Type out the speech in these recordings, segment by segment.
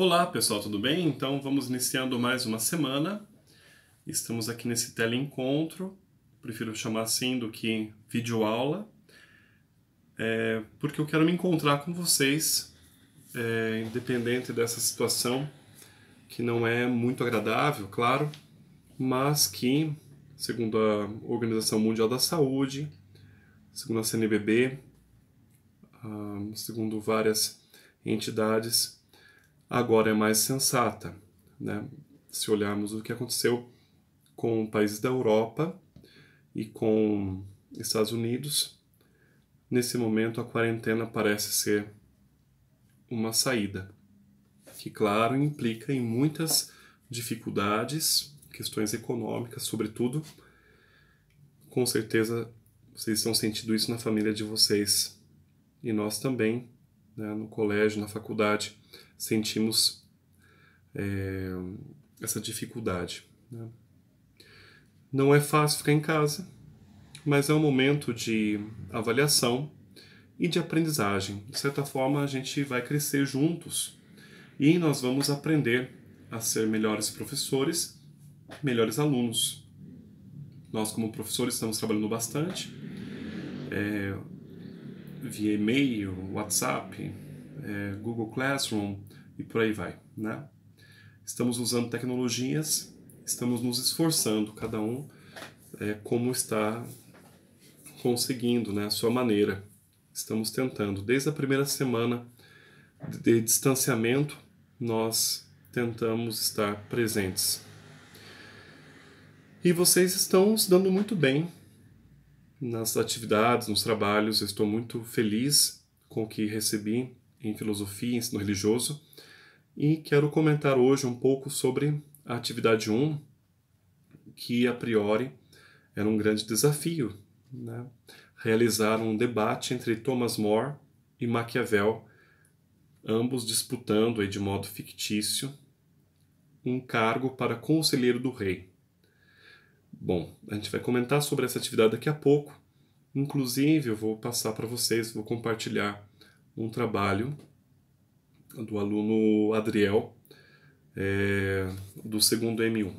Olá pessoal, tudo bem? Então vamos iniciando mais uma semana. Estamos aqui nesse teleencontro, prefiro chamar assim do que videoaula, porque eu quero me encontrar com vocês, independente dessa situação que não é muito agradável, claro, mas que, segundo a Organização Mundial da Saúde, segundo a CNBB, segundo várias entidades, agora é mais sensata, né? Se olharmos o que aconteceu com países da Europa e com Estados Unidos, nesse momento a quarentena parece ser uma saída, que claro implica em muitas dificuldades, questões econômicas sobretudo. Com certeza vocês estão sentindo isso na família de vocês e nós também, né, no colégio, na faculdade, sentimos essa dificuldade, né? Não é fácil ficar em casa, mas é um momento de avaliação e de aprendizagem. De certa forma, a gente vai crescer juntos e nós vamos aprender a ser melhores professores, melhores alunos. Nós, como professores, estamos trabalhando bastante via e-mail, WhatsApp, Google Classroom e por aí vai, né? Estamos usando tecnologias, estamos nos esforçando, cada um como está conseguindo, né, a sua maneira. Estamos tentando. Desde a primeira semana de distanciamento, nós tentamos estar presentes. E vocês estão se dando muito bem nas atividades, nos trabalhos. Eu estou muito feliz com o que recebi em filosofia e ensino religioso. E quero comentar hoje um pouco sobre a atividade 1, que a priori era um grande desafio, né? Realizar um debate entre Thomas More e Maquiavel, ambos disputando aí de modo fictício um cargo para conselheiro do rei. Bom, a gente vai comentar sobre essa atividade daqui a pouco. Inclusive, eu vou passar para vocês, vou compartilhar um trabalho do aluno Adriel, do segundo M1.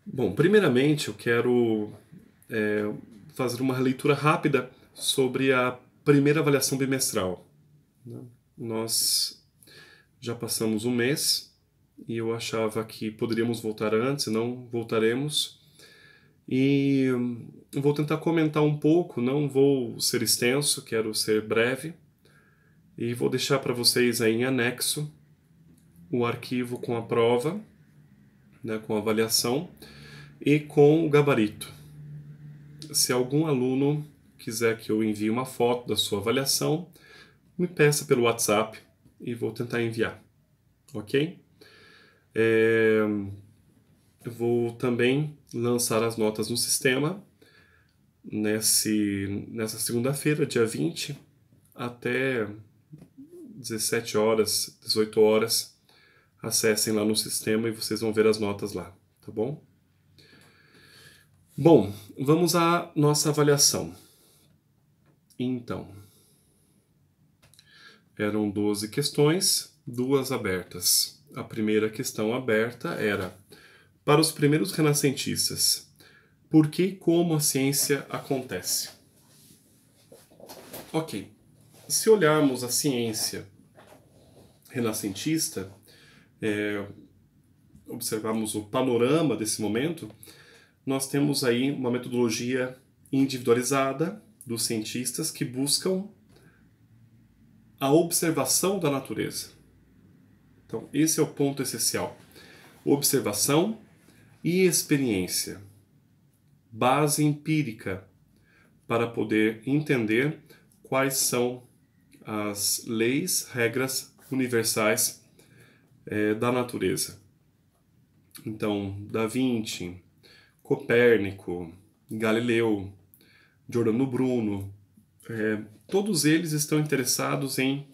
Bom, primeiramente eu quero fazer uma leitura rápida sobre a primeira avaliação bimestral, né? Nós já passamos um mês e eu achava que poderíamos voltar antes, não voltaremos. E eu vou tentar comentar um pouco, não vou ser extenso, quero ser breve. E vou deixar para vocês aí em anexo o arquivo com a prova, né, com a avaliação e com o gabarito. Se algum aluno quiser que eu envie uma foto da sua avaliação, me peça pelo WhatsApp e vou tentar enviar, ok? Eu vou também lançar as notas no sistema nessa segunda-feira, dia 20, até 17 horas, 18 horas. Acessem lá no sistema e vocês vão ver as notas lá, tá bom? Bom, vamos à nossa avaliação. Então, eram 12 questões, 2 abertas. A primeira questão aberta era: para os primeiros renascentistas, por que e como a ciência acontece? Ok, se olharmos a ciência renascentista, observarmos o panorama desse momento, nós temos aí uma metodologia individualizada dos cientistas que buscam a observação da natureza. Então, esse é o ponto essencial. Observação e experiência. Base empírica para poder entender quais são as leis, regras universais da natureza. Então, Da Vinci, Copérnico, Galileu, Giordano Bruno, todos eles estão interessados em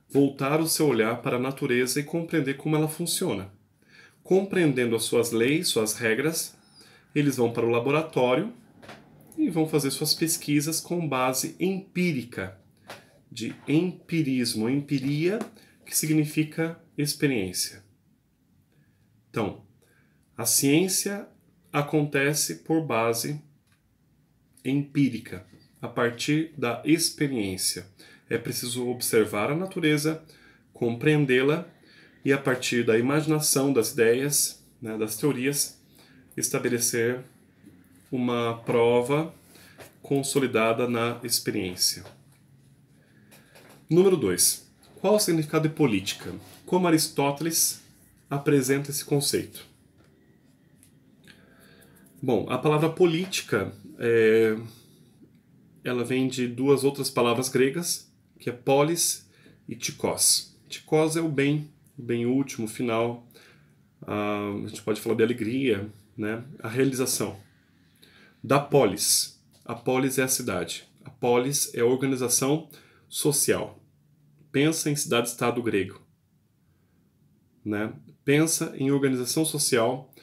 voltar o seu olhar para a natureza e compreender como ela funciona. Compreendendo as suas leis, suas regras, eles vão para o laboratório e vão fazer suas pesquisas com base empírica, de empirismo. Empiria que significa experiência. Então, a ciência acontece por base empírica, a partir da experiência. É preciso observar a natureza, compreendê-la e, a partir da imaginação das ideias, né, das teorias, estabelecer uma prova consolidada na experiência. Número 2. Qual o significado de política? Como Aristóteles apresenta esse conceito? Bom, a palavra política ela vem de duas outras palavras gregas, que é polis e tikos. Tikos é o bem último, final. A gente pode falar de alegria, né? A realização. Da polis. A polis é a cidade. A polis é a organização social. Pensa em cidade-estado grego, né? Pensa em organização social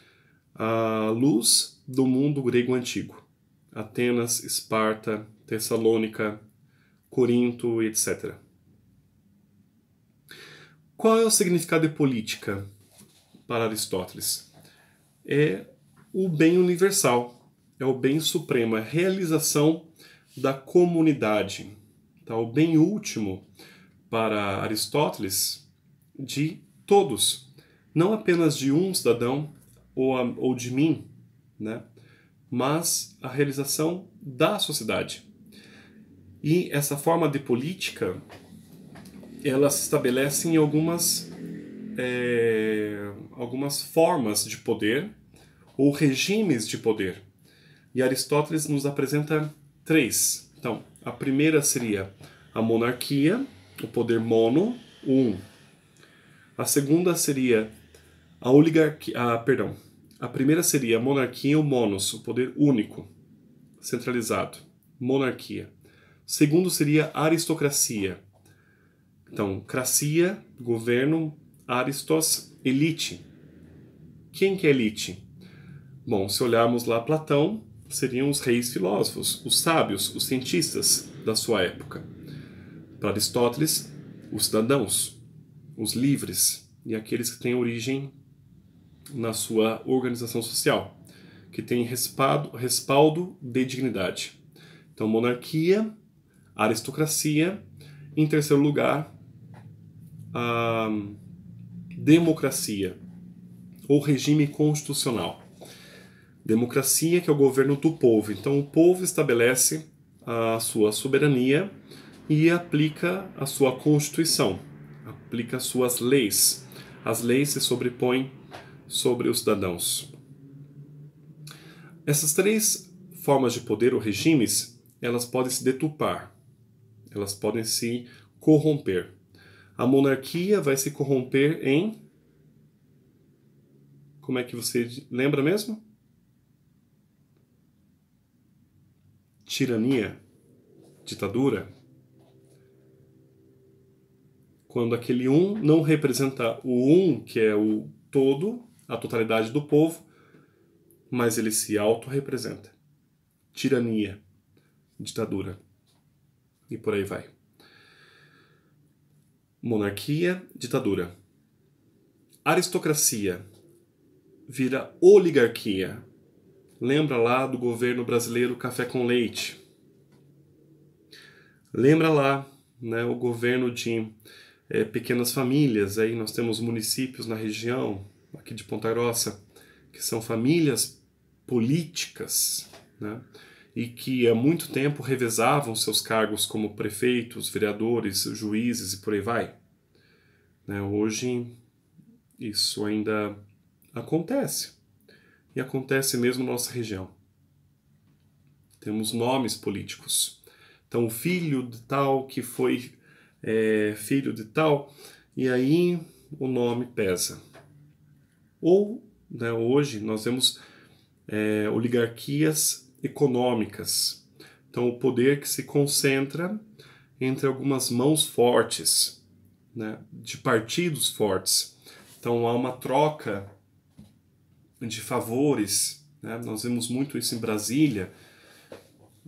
à luz do mundo grego antigo. Atenas, Esparta, Tessalônica, Corinto, etc. Qual é o significado de política para Aristóteles? É o bem universal, é o bem supremo, é a realização da comunidade. Tá? O bem último para Aristóteles de todos, não apenas de um cidadão ou de mim, né? Mas a realização da sociedade. E essa forma de política, ela se estabelece em algumas formas de poder ou regimes de poder. E Aristóteles nos apresenta 3. Então, a primeira seria a monarquia, o poder mono, o 1. A segunda seria a oligarquia, a primeira seria a monarquia, o monos, o poder único, centralizado, monarquia. O segundo seria a aristocracia. Então, cracia, governo, aristos, elite. Quem que é elite? Bom, se olharmos lá Platão, seriam os reis filósofos, os sábios, os cientistas da sua época. Para Aristóteles, os cidadãos, os livres e aqueles que têm origem na sua organização social, que tem respaldo de dignidade. Então, monarquia, aristocracia, em terceiro lugar, a democracia, ou regime constitucional. Democracia, que é o governo do povo. Então, o povo estabelece a sua soberania e aplica a sua constituição, aplica as suas leis. As leis se sobrepõem sobre os cidadãos. Essas 3 formas de poder ou regimes, elas podem se deturpar, elas podem se corromper. A monarquia vai se corromper em... Como é que você lembra mesmo? Tirania, ditadura. Quando aquele um não representa o um, que é o todo, a totalidade do povo, mas ele se autorrepresenta. Tirania, ditadura. E por aí vai. Monarquia, ditadura. Aristocracia vira oligarquia. Lembra lá do governo brasileiro café com leite. Lembra lá, né, o governo de pequenas famílias. Aí nós temos municípios na região, aqui de Ponta Grossa, que são famílias políticas, né, e que há muito tempo revezavam seus cargos como prefeitos, vereadores, juízes e por aí vai. Né, hoje isso ainda acontece. E acontece mesmo na nossa região. Temos nomes políticos. Então, o filho de tal que foi filho de tal, e aí o nome pesa. Ou, né, hoje, nós vemos oligarquias econômicas. Então, o poder que se concentra entre algumas mãos fortes, né, de partidos fortes. Então, há uma troca de favores, né? Nós vemos muito isso em Brasília,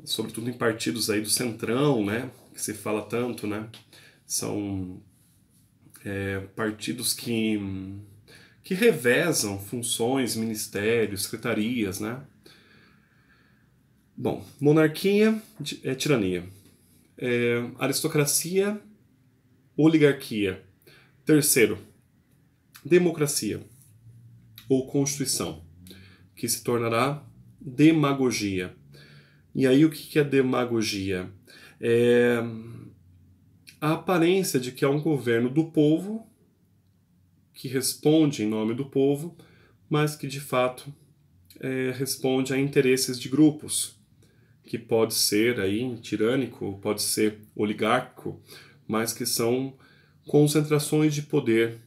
sobretudo em partidos aí do Centrão, né? Que se fala tanto, né? São partidos que revezam funções, ministérios, secretarias, né? Bom, monarquia é tirania. Aristocracia, oligarquia. Terceiro, democracia ou constituição, que se tornará demagogia. E aí o que é demagogia? É a aparência de que é um governo do povo, que responde em nome do povo, mas que de fato responde a interesses de grupos, que pode ser aí tirânico, pode ser oligárquico, mas que são concentrações de poder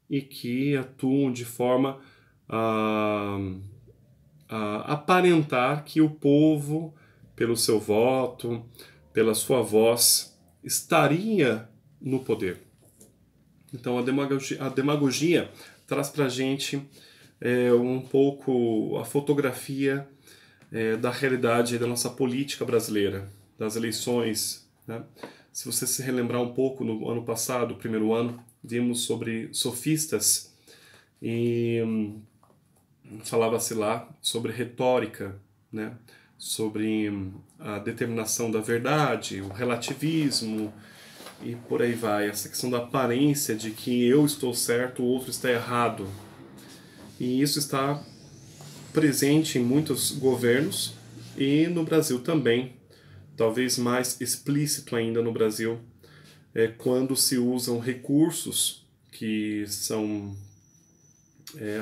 e que atuam de forma a aparentar que o povo, pelo seu voto, pela sua voz, estaria no poder. Então a demagogia traz para a gente um pouco a fotografia da realidade da nossa política brasileira, das eleições, né? Se você se relembrar um pouco, no ano passado, primeiro ano, vimos sobre sofistas e falava-se lá sobre retórica, né? Sobre a determinação da verdade, o relativismo e por aí vai. Essa questão da aparência de que eu estou certo, o outro está errado. E isso está presente em muitos governos e no Brasil também, talvez mais explícito ainda no Brasil, quando se usam recursos que são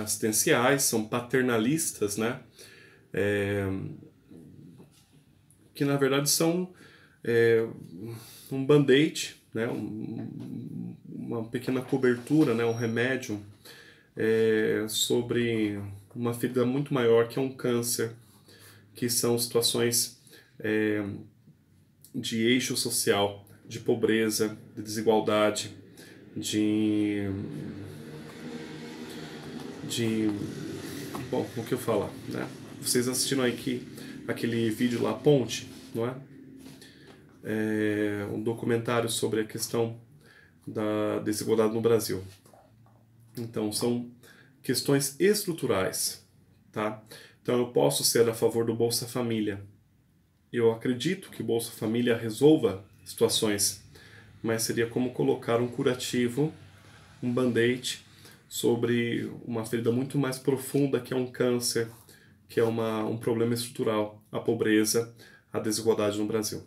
assistenciais, são paternalistas, né? Que na verdade são um band-aid, né? Uma pequena cobertura, né? Um remédio sobre uma ferida muito maior que é um câncer, que são situações de eixo social, de pobreza, de desigualdade, bom, o que eu falar, né? Vocês assistiram aqui aquele vídeo lá, Ponte, não é? Um documentário sobre a questão da desigualdade no Brasil. Então, são questões estruturais, tá? Então, eu posso ser a favor do Bolsa Família. Eu acredito que o Bolsa Família resolva situações, mas seria como colocar um curativo, um band-aid, sobre uma ferida muito mais profunda, que é um câncer, que é um problema estrutural, a pobreza, a desigualdade no Brasil.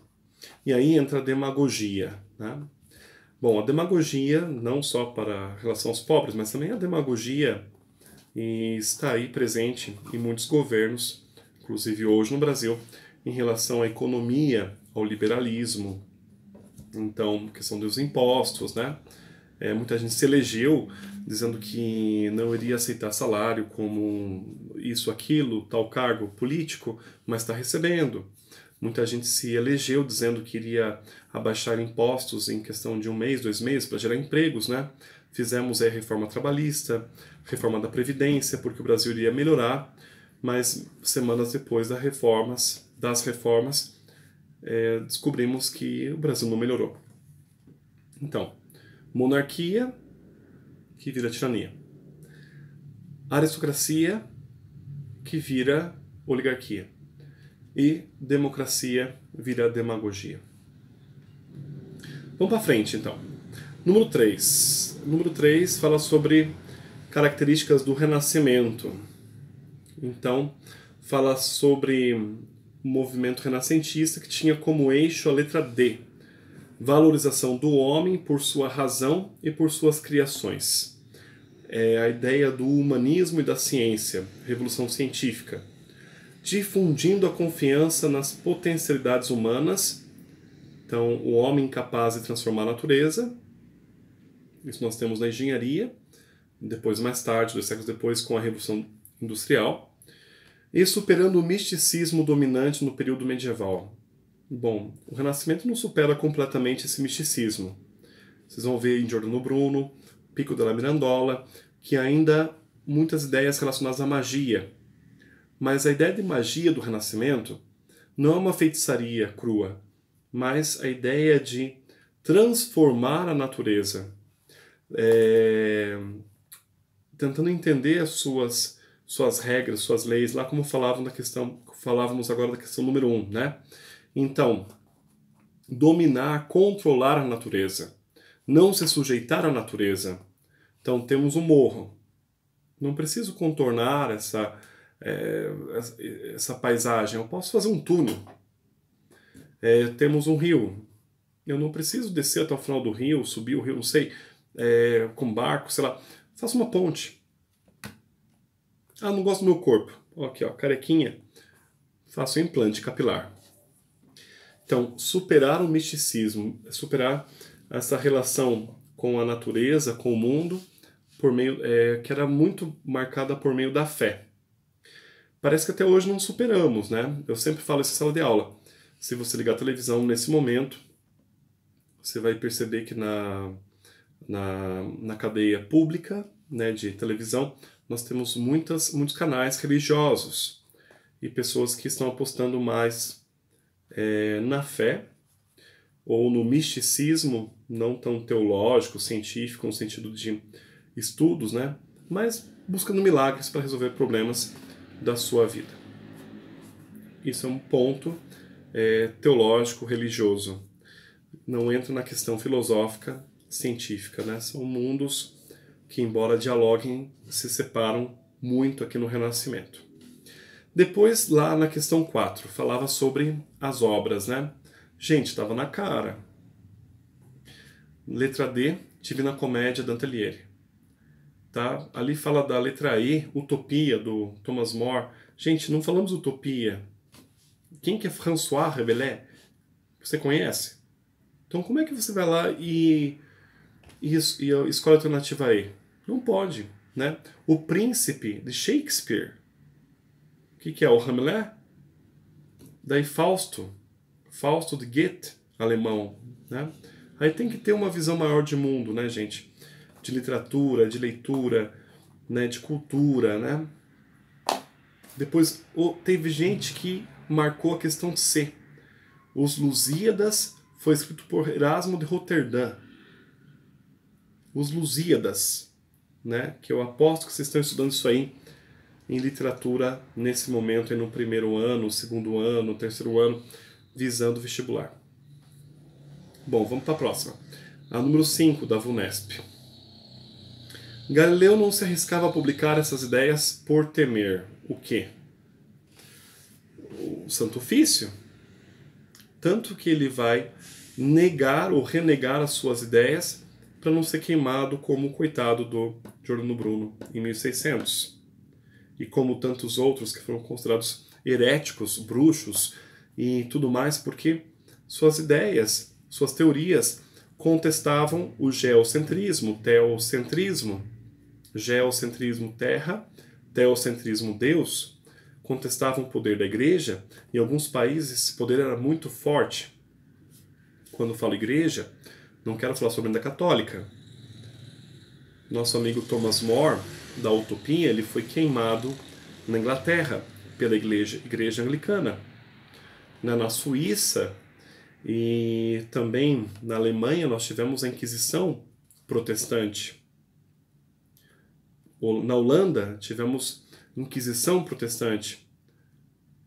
E aí entra a demagogia, né? Bom, a demagogia, não só para a relação aos pobres, mas também a demagogia está aí presente em muitos governos, inclusive hoje no Brasil, em relação à economia, ao liberalismo, então, questão dos impostos, né? Muita gente se elegeu dizendo que não iria aceitar salário como isso, aquilo, tal cargo político, mas está recebendo. Muita gente se elegeu dizendo que iria abaixar impostos em questão de 1 mês, 2 meses, para gerar empregos, né? Fizemos a reforma trabalhista, reforma da Previdência, porque o Brasil iria melhorar, mas semanas depois das reformas, descobrimos que o Brasil não melhorou. Então, monarquia, que vira tirania. Aristocracia, que vira oligarquia. E democracia vira demagogia. Vamos para frente, então. Número 3. Número 3 fala sobre características do Renascimento. Então, fala sobre o movimento renascentista que tinha como eixo a letra D. Valorização do homem por sua razão e por suas criações. A ideia do humanismo e da ciência, revolução científica. Difundindo a confiança nas potencialidades humanas. Então, o homem capaz de transformar a natureza. Isso nós temos na engenharia. Depois, mais tarde, 2 séculos depois, com a Revolução Industrial. E superando o misticismo dominante no período medieval. Bom, o Renascimento não supera completamente esse misticismo. Vocês vão ver em Giordano Bruno, Pico della Mirandola, que ainda muitas ideias relacionadas à magia. Mas a ideia de magia do Renascimento não é uma feitiçaria crua, mas a ideia de transformar a natureza, tentando entender as suas regras, suas leis, lá como falávamos agora da questão número 1, né? Então, dominar, controlar a natureza, não se sujeitar à natureza. Então, temos um morro. Não preciso contornar essa paisagem, eu posso fazer um túnel. Temos um rio. Eu não preciso descer até o final do rio, subir o rio, não sei, com barco, sei lá. Faço uma ponte. Ah, não gosto do meu corpo. Aqui, ó, carequinha. Faço um implante capilar. Então, superar o misticismo, superar essa relação com a natureza, com o mundo, por meio que era muito marcada por meio da fé. Parece que até hoje não superamos, né? Eu sempre falo isso em sala de aula. Se você ligar a televisão nesse momento, você vai perceber que na cadeia pública, né, de televisão, nós temos muitos canais religiosos e pessoas que estão apostando mais na fé ou no misticismo, não tão teológico, científico, no sentido de estudos, né, mas buscando milagres para resolver problemas da sua vida. Isso é um ponto teológico, religioso. Não entra na questão filosófica, científica, né? São mundos que, embora dialoguem, se separam muito aqui no Renascimento. Depois, lá na questão 4, falava sobre as obras, né? Gente, estava na cara. Letra D, Divina Comédia, Dante Alighieri. Tá? Ali fala da letra E, Utopia, do Thomas More. Gente, não falamos utopia. Quem que é François Rabelais? Você conhece? Então como é que você vai lá e escolhe a alternativa E? Não pode, né? O Príncipe, de Shakespeare. O que é? O Hamlet? Daí Fausto de Goethe, alemão, né? Aí tem que ter uma visão maior de mundo, né, gente? De literatura, de leitura, né, de cultura, né? Depois teve gente que marcou a questão de C. Os Lusíadas foi escrito por Erasmo de Roterdã. Os Lusíadas, né? Que eu aposto que vocês estão estudando isso aí em literatura nesse momento, aí no primeiro ano, segundo ano, terceiro ano, visando vestibular. Bom, vamos para a próxima. A número 5 da VUNESP. Galileu não se arriscava a publicar essas ideias por temer o quê? O Santo Ofício. Tanto que ele vai negar ou renegar as suas ideias para não ser queimado como o coitado do Giordano Bruno em 1600. E como tantos outros que foram considerados heréticos, bruxos e tudo mais, porque suas ideias, suas teorias contestavam o geocentrismo, teocentrismo, geocentrismo terra, teocentrismo Deus, contestavam o poder da igreja. Em alguns países esse poder era muito forte. Quando eu falo igreja, não quero falar sobre a católica. Nosso amigo Thomas More, da Utopia, ele foi queimado na Inglaterra pela igreja anglicana. Na Suíça e também na Alemanha nós tivemos a Inquisição protestante. Na Holanda tivemos Inquisição protestante.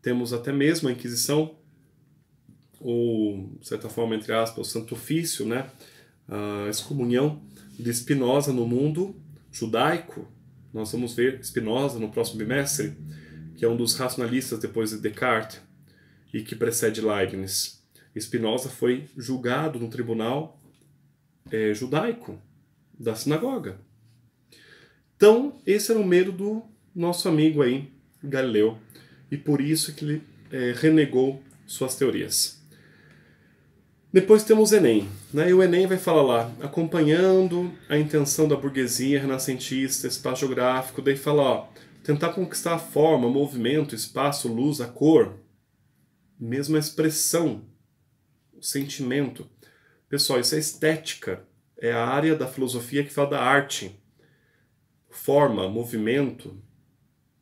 Temos até mesmo a Inquisição, ou, de certa forma, entre aspas, o Santo Ofício, né? A excomunhão de Spinoza no mundo judaico. Nós vamos ver Spinoza no próximo bimestre, que é um dos racionalistas depois de Descartes e que precede Leibniz. Spinoza foi julgado no tribunal judaico da sinagoga. Então, esse era o medo do nosso amigo aí, Galileu, e por isso que ele renegou suas teorias. Depois temos o Enem, né? E o Enem vai falar lá, acompanhando a intenção da burguesia renascentista, espaço geográfico, daí fala, ó, tentar conquistar a forma, movimento, espaço, luz, a cor, mesmo a expressão, o sentimento. Pessoal, isso é estética, é a área da filosofia que fala da arte. Forma, movimento,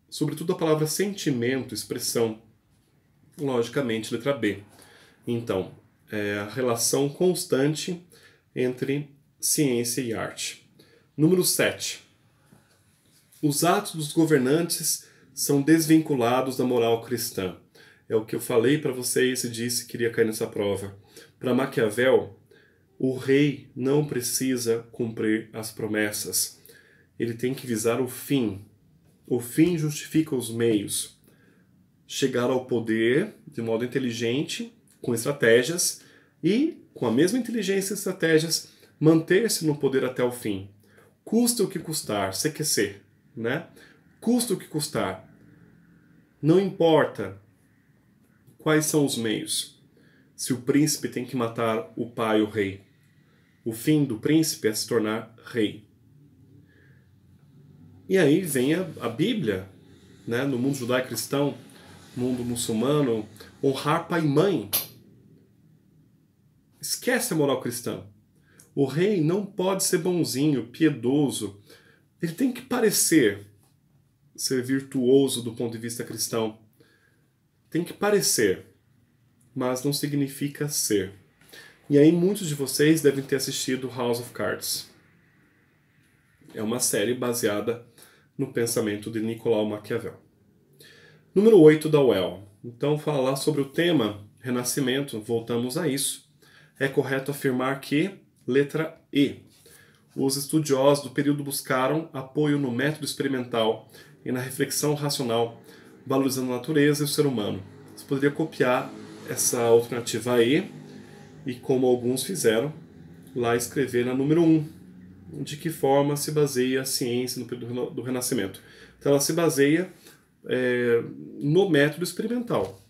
sobretudo a palavra sentimento, expressão. Logicamente, letra B. Então, a relação constante entre ciência e arte. Número 7. Os atos dos governantes são desvinculados da moral cristã. É o que eu falei para vocês e disse que iria cair nessa prova. Para Maquiavel, o rei não precisa cumprir as promessas. Ele tem que visar o fim. O fim justifica os meios. Chegar ao poder de modo inteligente, com estratégias, e, com a mesma inteligência e estratégias, manter-se no poder até o fim. Custa o que custar, CQC, né? Custa o que custar. Não importa quais são os meios. Se o príncipe tem que matar o pai, o rei, o fim do príncipe é se tornar rei. E aí vem a Bíblia, né? No mundo judaico-cristão, mundo muçulmano, honrar pai e mãe. Esquece a moral cristã. O rei não pode ser bonzinho, piedoso. Ele tem que parecer ser virtuoso do ponto de vista cristão. Tem que parecer, mas não significa ser. E aí muitos de vocês devem ter assistido House of Cards. É uma série baseada no pensamento de Nicolau Maquiavel. Número 8 da UEL. Então, falar sobre o tema renascimento, voltamos a isso. É correto afirmar que, letra E, os estudiosos do período buscaram apoio no método experimental e na reflexão racional, valorizando a natureza e o ser humano. Você poderia copiar essa alternativa E e, como alguns fizeram, lá escrever na número 1, de que forma se baseia a ciência no período do Renascimento. Então ela se baseia no método experimental,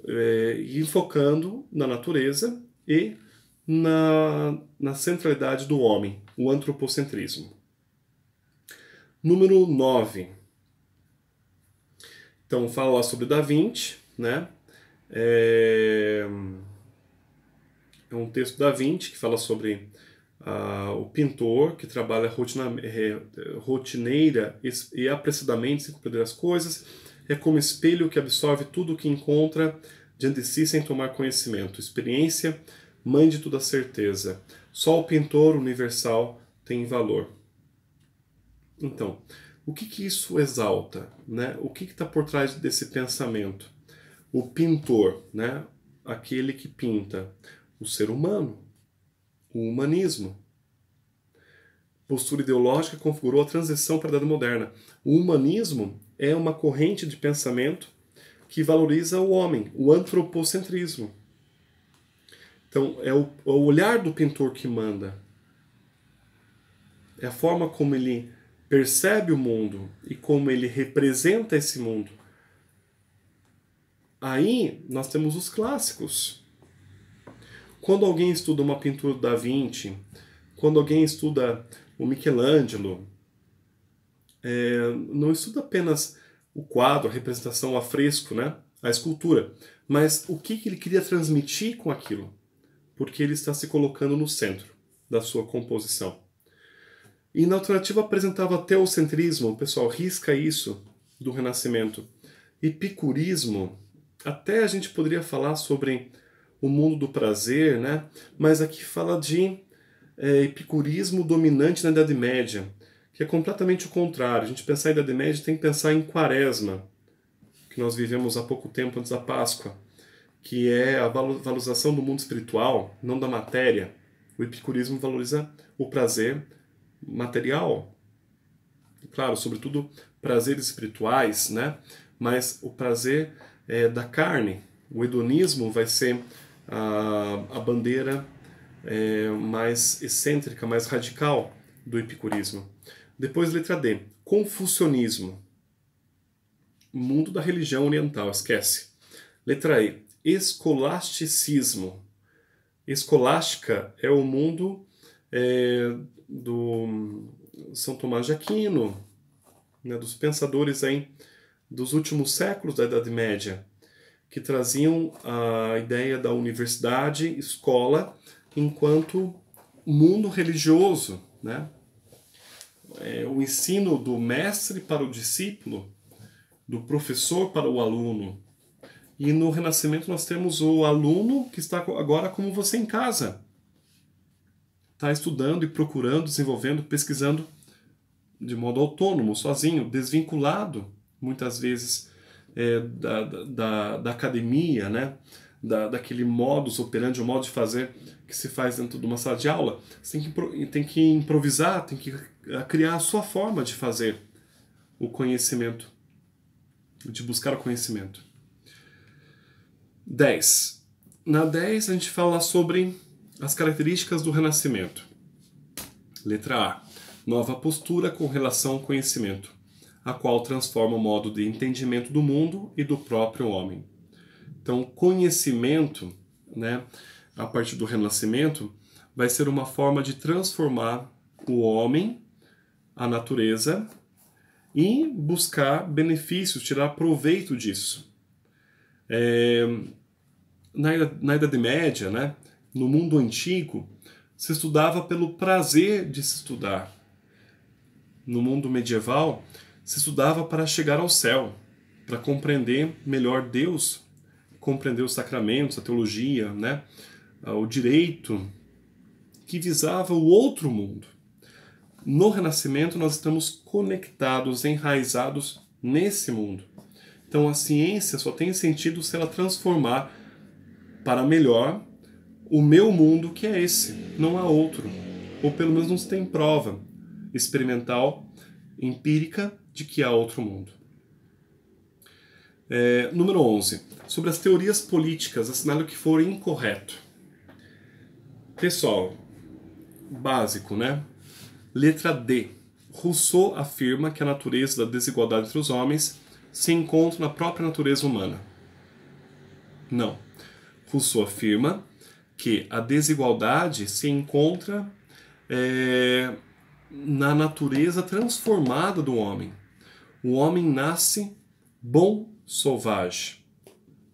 e focando na natureza e na centralidade do homem, o antropocentrismo. Número 9. Então fala lá sobre Da Vinci, né? É um texto da Vinci que fala sobre o pintor que trabalha rotineira e apressadamente sem compreender as coisas, é como espelho que absorve tudo o que encontra diante de si sem tomar conhecimento. Experiência, mãe de toda certeza. Só o pintor universal tem valor. Então, o que isso exalta, né? O que está por trás desse pensamento? O pintor, né? Aquele que pinta o ser humano, o humanismo. Postura ideológica configurou a transição para a Idade Moderna. O humanismo é uma corrente de pensamento que valoriza o homem, o antropocentrismo. Então, é o olhar do pintor que manda. É a forma como ele percebe o mundo e como ele representa esse mundo. Aí, nós temos os clássicos. Quando alguém estuda uma pintura do Da Vinci, quando alguém estuda o Michelangelo, não estuda apenas o quadro, a representação, o afresco, né? A escultura, mas o que ele queria transmitir com aquilo, porque ele está se colocando no centro da sua composição. E na alternativa apresentava teocentrismo, o pessoal risca isso do Renascimento. Epicurismo, até a gente poderia falar sobre o mundo do prazer, né? Mas aqui fala de epicurismo dominante na Idade Média, que é completamente o contrário. A gente pensar em Idade Média tem que pensar em Quaresma, que nós vivemos há pouco tempo antes da Páscoa, que é a valorização do mundo espiritual, não da matéria. O epicurismo valoriza o prazer material, claro, sobretudo prazeres espirituais, né? Mas o prazer da carne. O hedonismo vai ser a bandeira mais excêntrica, mais radical do epicurismo. Depois, letra D, confucionismo. Mundo da religião oriental, esquece. Letra E, escolasticismo. Escolástica é o mundo do São Tomás de Aquino, né, dos pensadores aí dos últimos séculos da Idade Média, que traziam a ideia da universidade, escola, enquanto mundo religioso, né? O ensino do mestre para o discípulo, do professor para o aluno. E no Renascimento nós temos o aluno que está agora como você em casa. está estudando e procurando, desenvolvendo, pesquisando de modo autônomo, sozinho, desvinculado, muitas vezes, da academia, né? Daquele modus operandi, o modo de fazer que se faz dentro de uma sala de aula. Você tem que improvisar, tem que criar a sua forma de fazer o conhecimento, de buscar o conhecimento. 10. Na 10 a gente fala sobre as características do renascimento. Letra A. Nova postura com relação ao conhecimento, a qual transforma o modo de entendimento do mundo e do próprio homem. Então, conhecimento, né, a partir do renascimento, vai ser uma forma de transformar o homem, a natureza, e buscar benefícios, tirar proveito disso. Na Idade Média, né, no mundo antigo, se estudava pelo prazer de se estudar. No mundo medieval, se estudava para chegar ao céu, para compreender melhor Deus, compreender os sacramentos, a teologia, né, o direito, que visava o outro mundo. No Renascimento, nós estamos conectados, enraizados nesse mundo. Então, a ciência só tem sentido se ela transformar para melhor o meu mundo, que é esse, não há outro. Ou pelo menos não se tem prova experimental, empírica, de que há outro mundo. Número 11. Sobre as teorias políticas, assinale o que for incorreto. Pessoal, básico, né? Letra D. Rousseau afirma que a natureza da desigualdade entre os homens se encontra na própria natureza humana. Não. Rousseau afirma que a desigualdade se encontra na natureza transformada do homem. O homem nasce bom selvagem,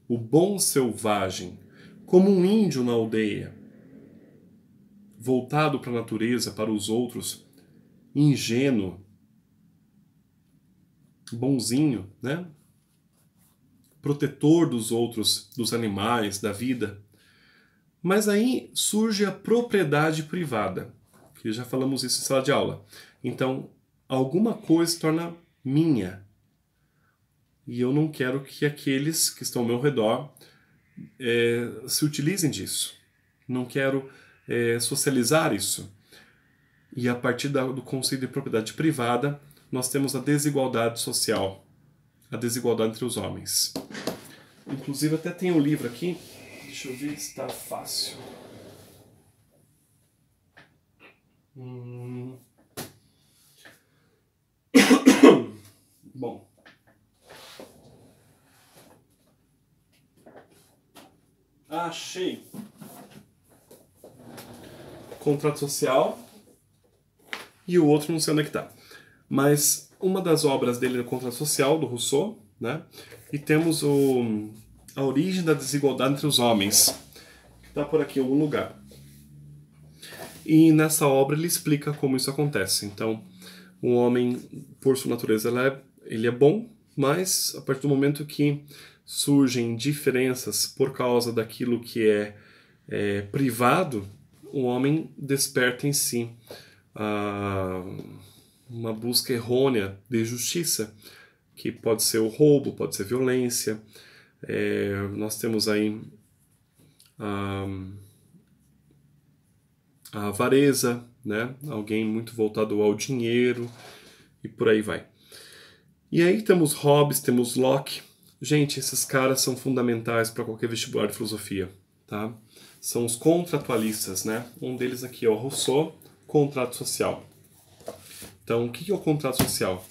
o bom selvagem, como um índio na aldeia, voltado para a natureza, para os outros, ingênuo, bonzinho, né? Protetor dos outros, dos animais, da vida. Mas aí surge a propriedade privada, que já falamos isso em sala de aula. Então, alguma coisa se torna minha. E eu não quero que aqueles que estão ao meu redor se utilizem disso. Não quero socializar isso. E a partir do conceito de propriedade privada, nós temos a desigualdade social, a desigualdade entre os homens. Inclusive, até tem um livro aqui, deixa eu ver se está fácil. Bom. Achei. Contrato social. E o outro não sei onde é que está. Mas uma das obras dele é o Contrato Social, do Rousseau, né? E temos a origem da desigualdade entre os homens. Está por aqui em algum lugar. E nessa obra ele explica como isso acontece. Então, o homem, por sua natureza, ele é bom, mas a partir do momento que surgem diferenças por causa daquilo que é privado, o homem desperta em si uma busca errônea de justiça, que pode ser o roubo, pode ser violência. Nós temos aí a avareza, né? Alguém muito voltado ao dinheiro e por aí vai. E aí temos Hobbes, temos Locke. Gente, esses caras são fundamentais para qualquer vestibular de filosofia, tá? São os contratualistas, né? Um deles aqui é o Rousseau, contrato social. Então, o que é o contrato social?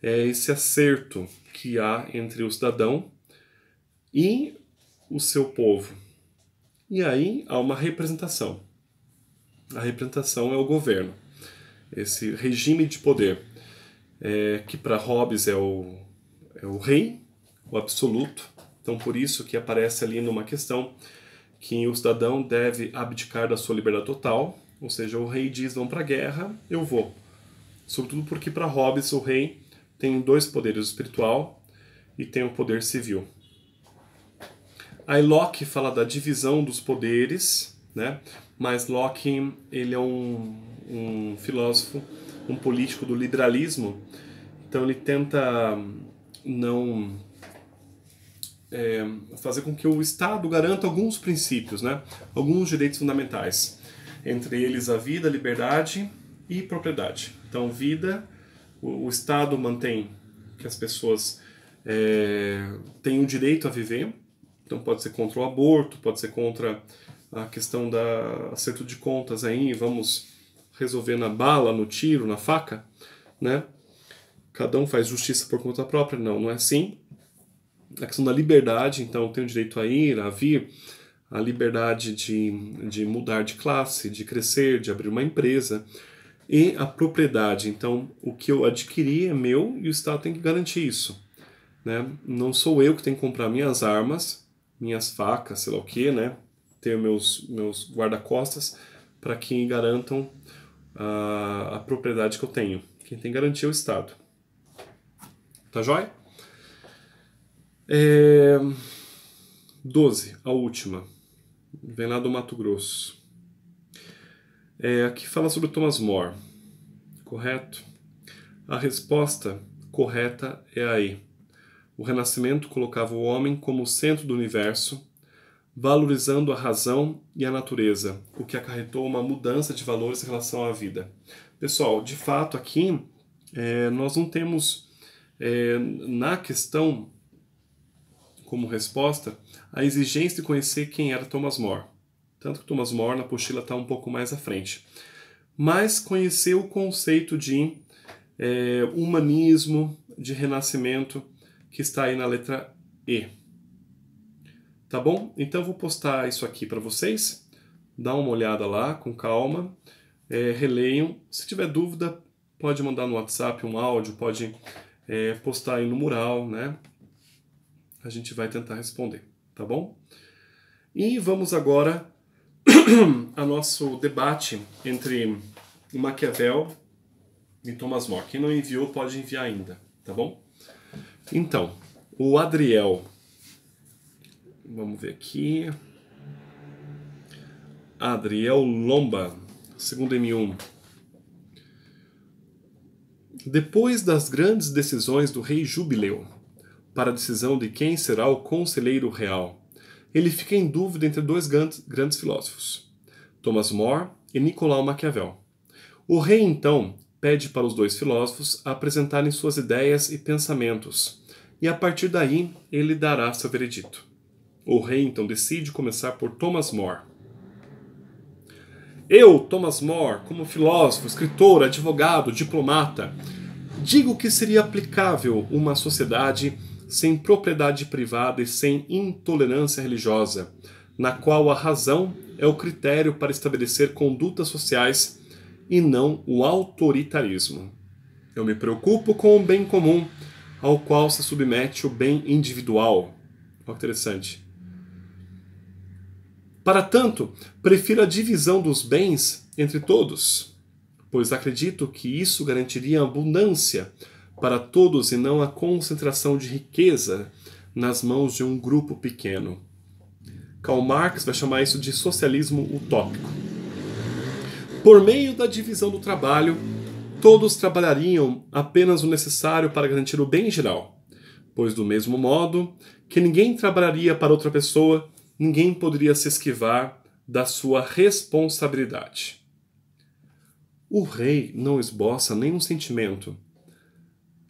É esse acerto que há entre o cidadão e o seu povo. E aí há uma representação. A representação é o governo, esse regime de poder, que para Hobbes é o rei, o absoluto. Então, por isso que aparece ali numa questão que o cidadão deve abdicar da sua liberdade total, ou seja, o rei diz, vão para a guerra, eu vou. Sobretudo porque para Hobbes o rei tem dois poderes, o espiritual e tem o poder civil. Aí Locke fala da divisão dos poderes, né? mas Locke ele é um filósofo, um político do liberalismo, então ele tenta não fazer com que o Estado garanta alguns princípios, né? Alguns direitos fundamentais, entre eles a vida, a liberdade e propriedade. Então, vida, o Estado mantém que as pessoas tenham o direito a viver, então pode ser contra o aborto, pode ser contra a questão da acerto de contas aí, vamos resolver na bala, no tiro, na faca, né? Cada um faz justiça por conta própria. Não é assim. A questão da liberdade, então tem o direito a ir, a vir, a liberdade de mudar de classe, de crescer, de abrir uma empresa, e a propriedade. Então, o que eu adquiri é meu e o Estado tem que garantir isso, né? Não sou eu que tenho que comprar minhas armas, minhas facas, sei lá o que, né? Ter meus guarda-costas para que garantam a propriedade que eu tenho. Quem tem que garantir é o Estado. Tá jóia? 12, a última. Vem lá do Mato Grosso. Aqui fala sobre Thomas More. Correto? A resposta correta é a E. O Renascimento colocava o homem como o centro do universo, valorizando a razão e a natureza, o que acarretou uma mudança de valores em relação à vida. Pessoal, de fato aqui nós não temos na questão como resposta a exigência de conhecer quem era Thomas More. Tanto que Thomas More na apostila está um pouco mais à frente. Mas conhecer o conceito de humanismo, de renascimento, que está aí na letra E. Tá bom? Então eu vou postar isso aqui para vocês. Dá uma olhada lá com calma. Releiam. Se tiver dúvida, pode mandar no WhatsApp um áudio, pode postar aí no mural, né? A gente vai tentar responder, tá bom? E vamos agora ao nosso debate entre Maquiavel e Thomas More. Quem não enviou pode enviar ainda, tá bom? Então, o Adriel, vamos ver aqui, Adriel Lomba, segundo M1. Depois das grandes decisões do rei Jubileu, para a decisão de quem será o conselheiro real, ele fica em dúvida entre dois grandes filósofos, Thomas More e Nicolau Maquiavel. O rei, então, pede para os dois filósofos apresentarem suas ideias e pensamentos, e a partir daí ele dará seu veredito. O rei, então, decide começar por Thomas More. Eu, Thomas More, como filósofo, escritor, advogado, diplomata, digo que seria aplicável uma sociedade sem propriedade privada e sem intolerância religiosa, na qual a razão é o critério para estabelecer condutas sociais e não o autoritarismo. Eu me preocupo com o bem comum, ao qual se submete o bem individual. Olha que interessante. Para tanto, prefiro a divisão dos bens entre todos, pois acredito que isso garantiria abundância para todos e não a concentração de riqueza nas mãos de um grupo pequeno. Karl Marx vai chamar isso de socialismo utópico. Por meio da divisão do trabalho, todos trabalhariam apenas o necessário para garantir o bem geral, pois do mesmo modo que ninguém trabalharia para outra pessoa, ninguém poderia se esquivar da sua responsabilidade. O rei não esboça nenhum sentimento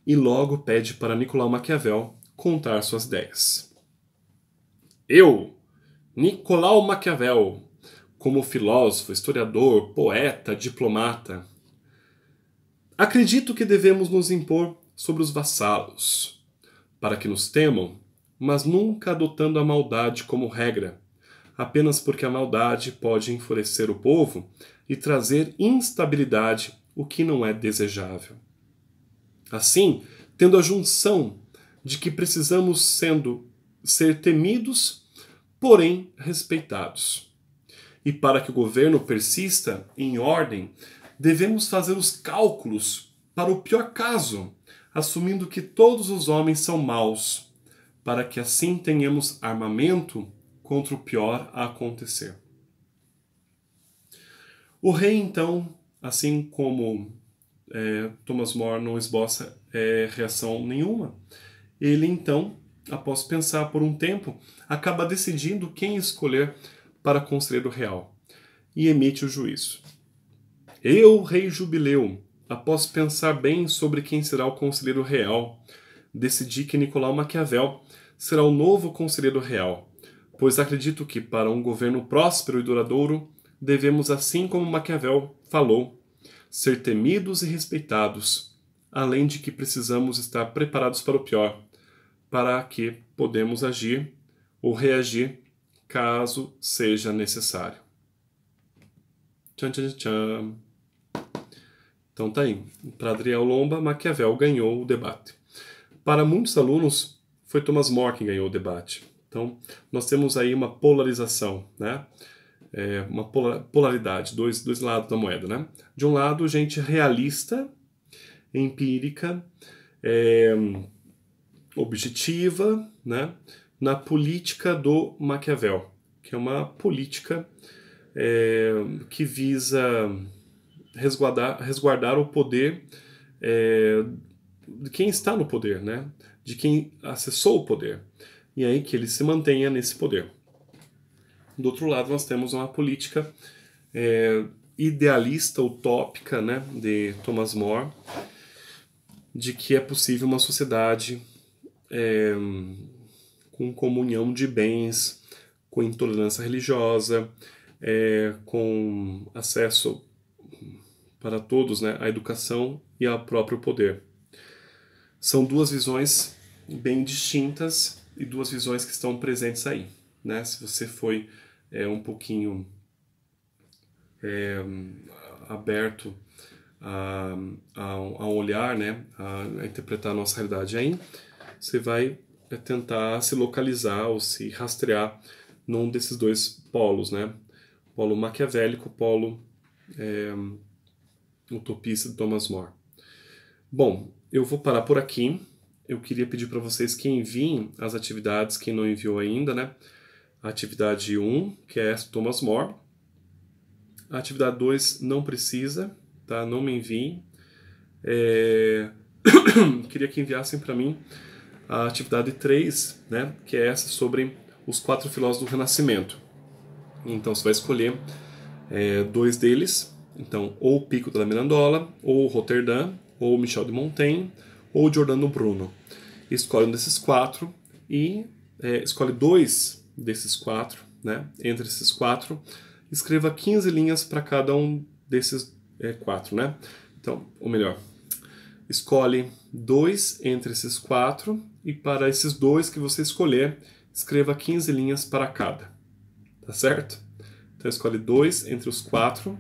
e logo pede para Nicolau Maquiavel contar suas ideias. Eu, Nicolau Maquiavel, como filósofo, historiador, poeta, diplomata, acredito que devemos nos impor sobre os vassalos, para que nos temam, mas nunca adotando a maldade como regra, apenas porque a maldade pode enfurecer o povo e trazer instabilidade, o que não é desejável. Assim, tendo a junção de que precisamos ser temidos, porém respeitados. E para que o governo persista em ordem, devemos fazer os cálculos para o pior caso, assumindo que todos os homens são maus, para que assim tenhamos armamento contra o pior a acontecer. O rei, então, assim como Thomas More não esboça reação nenhuma, ele, então, após pensar por um tempo, acaba decidindo quem escolher para conselheiro real e emite o juízo. Eu, rei Jubileu, após pensar bem sobre quem será o conselheiro real, decidi que Nicolau Maquiavel será o novo conselheiro real, pois acredito que, para um governo próspero e duradouro, devemos, assim como Maquiavel falou, ser temidos e respeitados, além de que precisamos estar preparados para o pior, para que podemos agir ou reagir caso seja necessário. Tchan, tchan, tchan. Então tá aí. Para Adriel Lomba, Maquiavel ganhou o debate. Para muitos alunos, foi Thomas More quem ganhou o debate. Então, nós temos aí uma polarização, né? Uma polaridade, dois lados da moeda, né? De um lado, gente realista, empírica, objetiva, né? Na política do Maquiavel, que é uma política que visa resguardar o poder de quem está no poder, né? De quem acessou o poder. E aí que ele se mantenha nesse poder. Do outro lado, nós temos uma política idealista, utópica, né, de Thomas More, de que é possível uma sociedade com comunhão de bens, com intolerância religiosa, com acesso para todos, né, à educação e ao próprio poder. São duas visões bem distintas e duas visões que estão presentes aí, né? Se você foi um pouquinho aberto a olhar, né, a interpretar a nossa realidade aí, você vai tentar se localizar ou se rastrear num desses dois polos, né? Polo maquiavélico, polo utopista de Thomas More. Bom, eu vou parar por aqui. Eu queria pedir para vocês que enviem as atividades, quem não enviou ainda, né? A atividade 1, que é Thomas More. A atividade 2 não precisa, tá? Não me enviem. Queria que enviassem para mim a atividade 3, né? Que é essa sobre os 4 filósofos do Renascimento. Então você vai escolher 2 deles. Então, ou Pico della Mirandola, ou Roterdã, ou Michel de Montaigne, ou Giordano Bruno. Escolhe um desses 4 e escolhe 2 desses 4, né? Entre esses 4, escreva 15 linhas para cada um desses 4, né? Então, ou melhor, escolhe 2 entre esses 4 e para esses 2 que você escolher, escreva 15 linhas para cada. Tá certo? Então, escolhe 2 entre os 4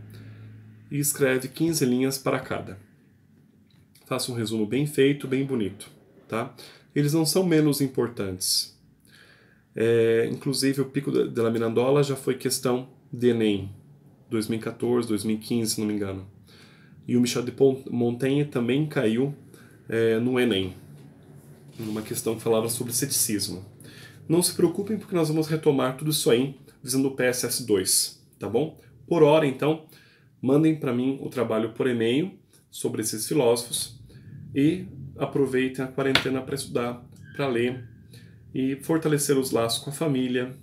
e escreve 15 linhas para cada. Faça um resumo bem feito, bem bonito, tá? Eles não são menos importantes. Inclusive, o Pico della Mirandola já foi questão de Enem, 2014, 2015, se não me engano. E o Michel de Montaigne também caiu no Enem, numa questão que falava sobre ceticismo. Não se preocupem, porque nós vamos retomar tudo isso aí, visando o PSS 2, tá bom? Por hora, então, mandem para mim o trabalho por e-mail sobre esses filósofos e aproveitem a quarentena para estudar, para ler e fortalecer os laços com a família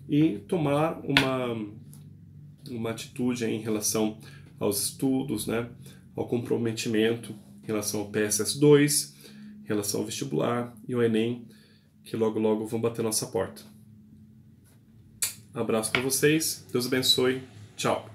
e tomar uma atitude em relação aos estudos, né, ao comprometimento em relação ao PSS2, em relação ao vestibular e ao Enem, que logo logo vão bater nossa porta. Abraço para vocês, Deus abençoe, tchau!